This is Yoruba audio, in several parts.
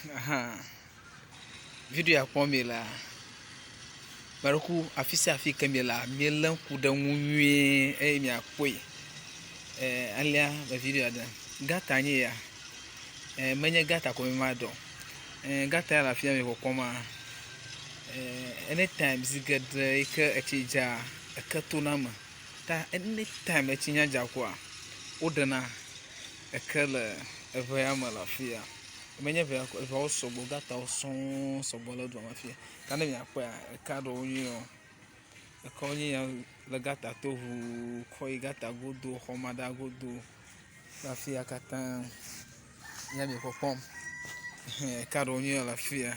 Aha. Video ya pomela. Baruku afisi afika mela melan kuda nwie mi akoi. Alia ba video ada. Gata nye ya. Menye gata ko mado. Gata ya afia me kokoma. Anytime zigade ika echija akatunama. Ta anytime echinya jakwa. Odana ekele evya malafia. Menye vya also gata oson sobola do mafia. Kana mi akwa kado onyo. Ekonyi ya le gata tohu koi gata godo homada godo. Lafia kata ya mi popom. Kado onyo lafia.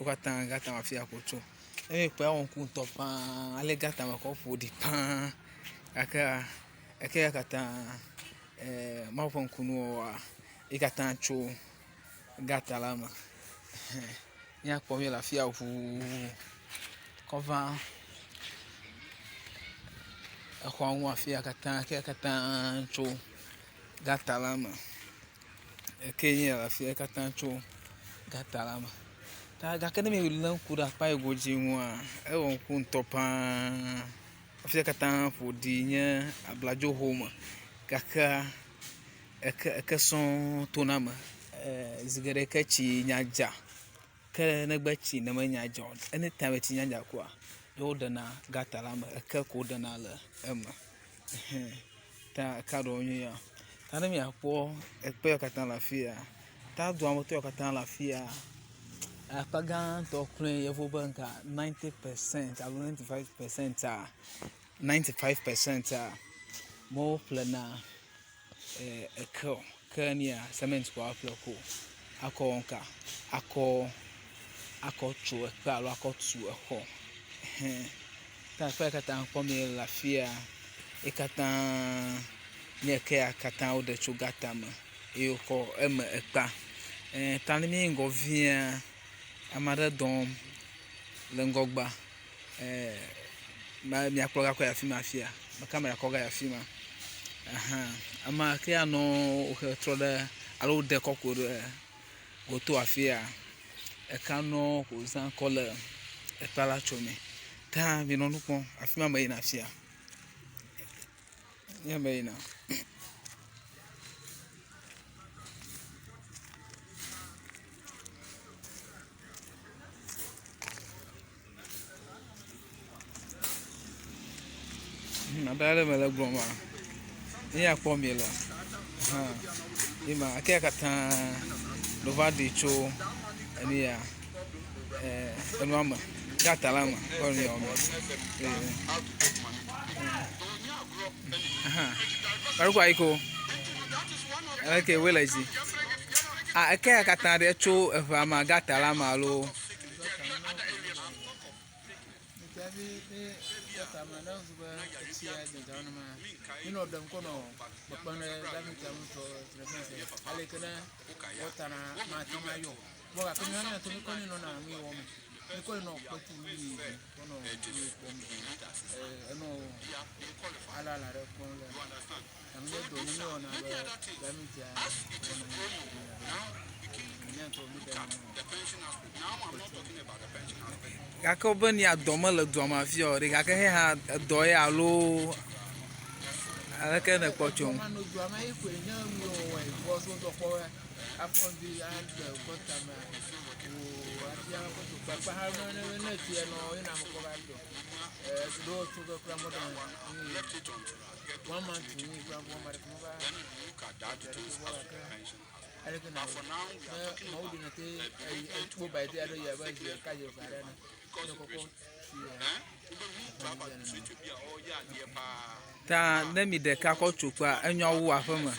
Okata gata mafia kocho. Emi pe on kun topan ale gata makofo di pan. Aka kata mafon kunu wa ikata cho gata lama. Nya pomye lafia hu kova akwa nwa afia kata cho gata lama. Kenya lafia kata cho gata lama. Ta gakene me lan kura pa egoji nwa e won kun topan afia kata fodi nya ablajo home kaka eka son tonama zigere kachi nyaja ka na gbachi na manyaja anytime ti nyaja kwa yo dana gata lama eka ko dana la ema ta kado onyo ya ta na mi apo ekpe kata lafia ta do amoto kata lafia apagan to kren yevo banka 90% alo 95% 95% mo plana eko kania cement kwa plako akonka ako chu ekalo akotu eko ta fa kata pomi lafia ekata nyeke akata o de chugata ma eyoko ema ekpa tanimi ngovia amada dom lengogba mi akloga kwa ya film afia ma camera koga ya film ama ke ano o troda alo de kokoro goto afia e kano ko zan kola e pala chome ta mi no nupon afima mai na afia ya mai na na dale mele groma ni akpomela ima ake kata novadi cho ani ya enwama gata lama oni omo baruko aiko ake welaji ake kata de cho ma gata lama lo Gako ben ya doma le doma fio de gaka he ha do ya lo ala ke na pochon no doma e ko nya mi o e bo so do ko afon bi and ko tama o atia ko to pa ha na ti no ina mo ko ga do to go kra mo don one man to me kra mo ma ko ga ale ke na mo di na te mo ba ti ado ya ba je ka je ba na ko ko ta na mi de ka ko chukwa enyo wo afama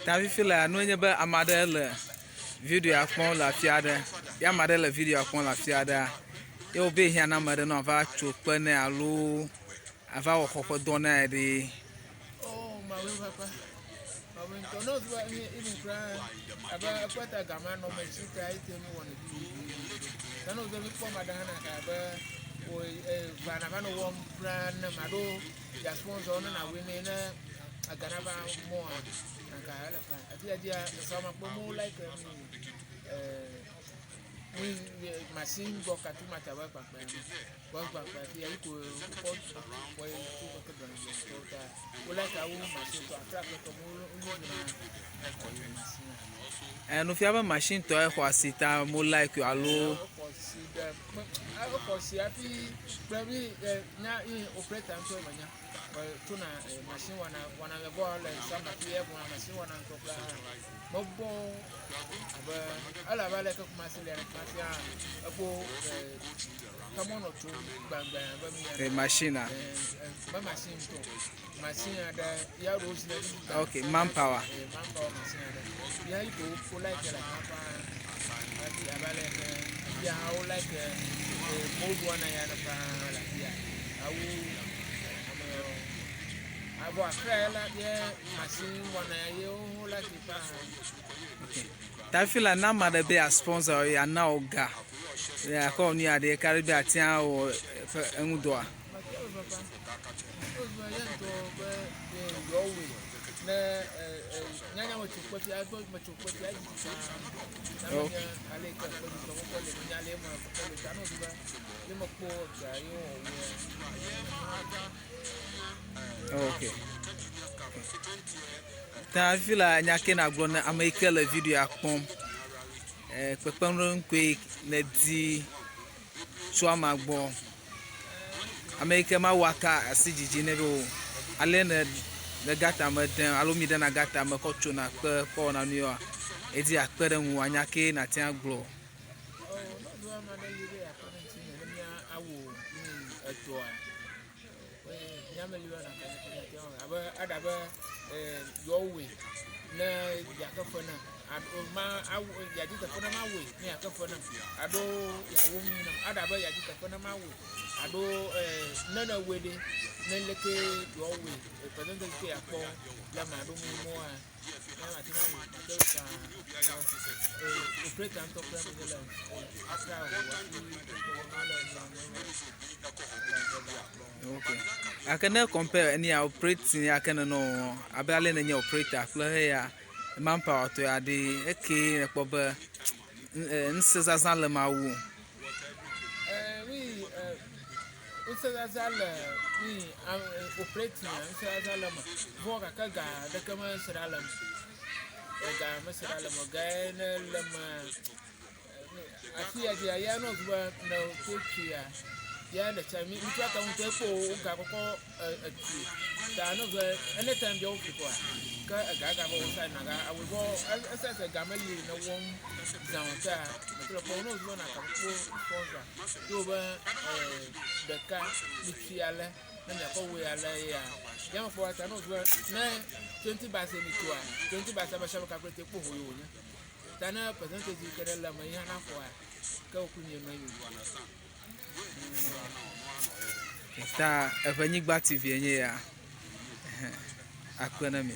ta vi fila no nye ba amade le video akpon la fiada ya amade le video akpon la fiada e obe hia na amade no va chukwa na alo ava wo kokko don na de oh ma we papa we don't know what even cry about kwata gama no me shi cry te me won bi dan o go mi ko madana ka ba o bana bana won brand na mado ya sponsor na we me na aganaba more na ka ala fa atia dia sama pomo like we machine go ka tu mata ba pa dia iko ko ko don so ta wala ka wo machine to attract ko mo na no fiaba machine to e kwasita mo like alo ko si afi pravi na operator to manya tuna machine wana go la sama pia kwa machine wana to mobo aba ala bale ka kuma sele mafia abo kamono to gbangba ba mi machine ba machine to machine ada ya rose na okay manpower machine ada ya iko ko like la papa ati abale ya how like mold wana ya na pa la ya awu abo akrela ye machine wana ya o like pa ta feel na ma de be a sponsor ya na oga ya ko ni ade carry atia o enwudo a okay ta feel anya ke na gro na ameke la video akpom pepemro nkwe na di so amagbo ameke ma waka asijiji ne bo ale na gata maden alomi de na gata ma ko chuna pe ko na nu a edi akpere nwu anya ke na tia glo na yakafona ma yaji tafona ma we ni yakafona ado yawo mi na ada ba yaji tafona ma we ado nana wede nleke yo we present ke akpo la ma do mu mo a na ma ti ma we do sa operator to plan de la afra okay akana compare any operating akana no abale na nya operator flow ya manpower to ade eke na kpoba nsesa san ma wu we nsesa we operating nsesa ma voka kaga da kama siralam ga masiralam ga na lama afi ya ya no gba na tekia ya da chami mutu aka mun te ko ga ko ati da no go anytime you people ka ga ba won na ga awu go asa ga mali na won down ta mutu ko no go na ka ko sponsor yo ba da ka mitiala na ya ko we ala ya ya mo for ta no go na 20 ba se ni to a 20 ba sa ba sha ka ko te ko ho yo nya ta na percentage ke la mai na ko ka ku ni mai ta Ewenyigba TV enye ya akwana mi